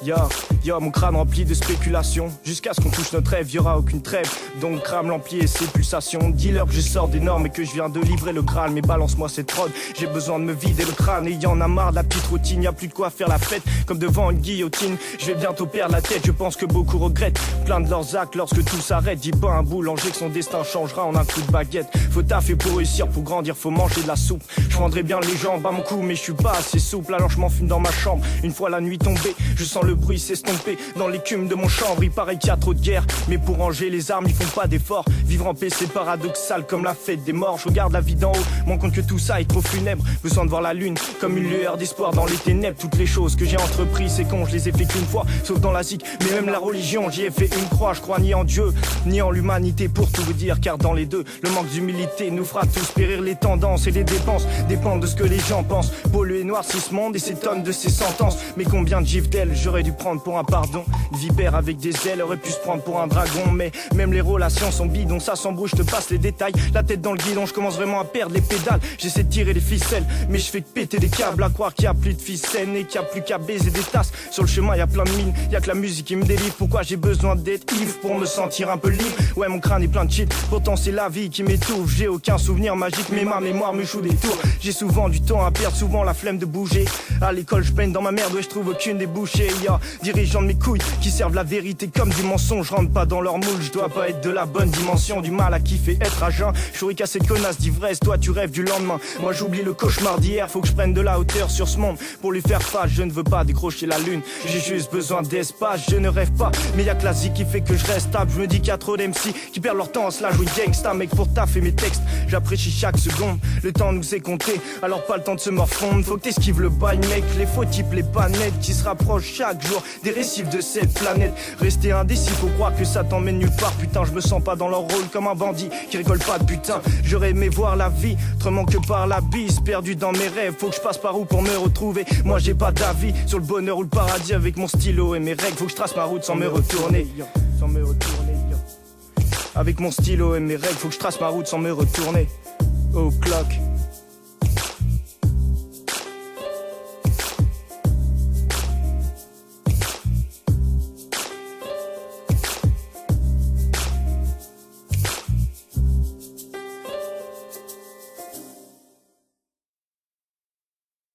Yo, mon crâne rempli de spéculations. Jusqu'à ce qu'on touche notre rêve, y'aura aucune trêve. Donc crame l'ampli et ses pulsations. Dis-leur que je sors des normes et que je viens de livrer le Graal. Mais balance-moi cette prod, j'ai besoin de me vider le crâne. Et y'en a marre de la petite routine, y'a plus de quoi faire la fête. Comme devant une guillotine, je vais bientôt perdre la tête. Je pense que beaucoup regrettent plein de leurs actes lorsque tout s'arrête. Dis pas un boulanger que son destin changera en un coup de baguette. Faut taffer pour réussir, pour grandir, faut manger de la soupe. Je prendrais bien les jambes à mon cou, mais je suis pas assez souple. Alors je m'enfume dans ma chambre. Une fois la nuit tombée, je sens le bruit s'estomper dans l'écume de mon chanvre. Il paraît qu'il y a trop de guerre, mais pour ranger les armes, ils font pas d'efforts. Vivre en paix, c'est paradoxal comme la fête des morts. Je regarde la vie d'en haut, m'en compte que tout ça est trop funèbre. Besoin de voir la lune comme une lueur d'espoir dans les ténèbres. Toutes les choses que j'ai entreprises, c'est con, je les ai fait qu'une fois. Sauf dans la zik, mais même la religion, j'y ai fait une croix. Je crois ni en Dieu, ni en l'humanité, pour tout vous dire. Car dans les deux, le manque d'humilité nous fera tous périr. Les tendances et les dépenses dépendent de ce que les gens pensent. Polluer, noircir ce monde et s'étonne de ses sentences. Mais combien de gifs d'ailes j'aurais dû prendre pour un pardon. Une vipère avec des ailes aurait pu se prendre pour un dragon. Mais même les relations sont bidons, ça s'embrouille, je te passe les détails. La tête dans le guidon, je commence vraiment à perdre les pédales. J'essaie de tirer les ficelles, mais je fais que péter des câbles. À croire qu'il y a plus de ficelles et qu'il y a plus qu'à baiser des tasses. Sur le chemin, y a plein de mines, y a que la musique qui me délivre. Pourquoi j'ai besoin d'être ivre pour me sentir un peu libre? Ouais, mon crâne est plein de shit, pourtant c'est la vie qui m'étouffe. J'ai aucun souvenir magique, mais ma mémoire me joue des tours. J'ai souvent du temps à perdre, souvent la flemme de bouger. À l'école, je peine dans ma merde, ouais, je trouve aucune débouchée. Y'a dirigeants de mes couilles qui servent la vérité comme du mensonge. Je rentre pas dans leur moule, je dois pas être de la bonne dimension. Du mal à kiffer, être à jeun. Je souris qu'à cette connasse d'ivresse, toi tu rêves du lendemain. Moi j'oublie le cauchemar d'hier, faut que je prenne de la hauteur sur ce monde pour lui faire face. Je ne veux pas décrocher la lune, j'ai juste besoin d'espace. Je ne rêve pas, mais y'a que la zik qui fait que je reste stable. Je me dis qu'il y a trop d'MC qui perdent leur temps à se la jouer gangsta. Mec, pour taffer mes textes, j'apprécie chaque seconde. Le temps nous est compté, alors pas le temps de se morfondre. Faut que t'esquives le bail, mec, les faux types, les panettes qui se rapprochent chaque jour des récifs de cette planète. Rester indécis, faut croire que ça t'emmène nulle part. Putain, je me sens pas dans leur rôle comme un bandit qui rigole pas de putain. J'aurais aimé voir la vie autrement que par la bise. Perdu dans mes rêves, faut que je passe par où pour me retrouver. Moi j'ai pas d'avis sur le bonheur ou le paradis. Avec mon stylo et mes règles, faut que je trace ma route sans me retourner. Sans me retourner. Avec mon stylo et mes règles, faut que je trace ma route sans me retourner. Oh clock.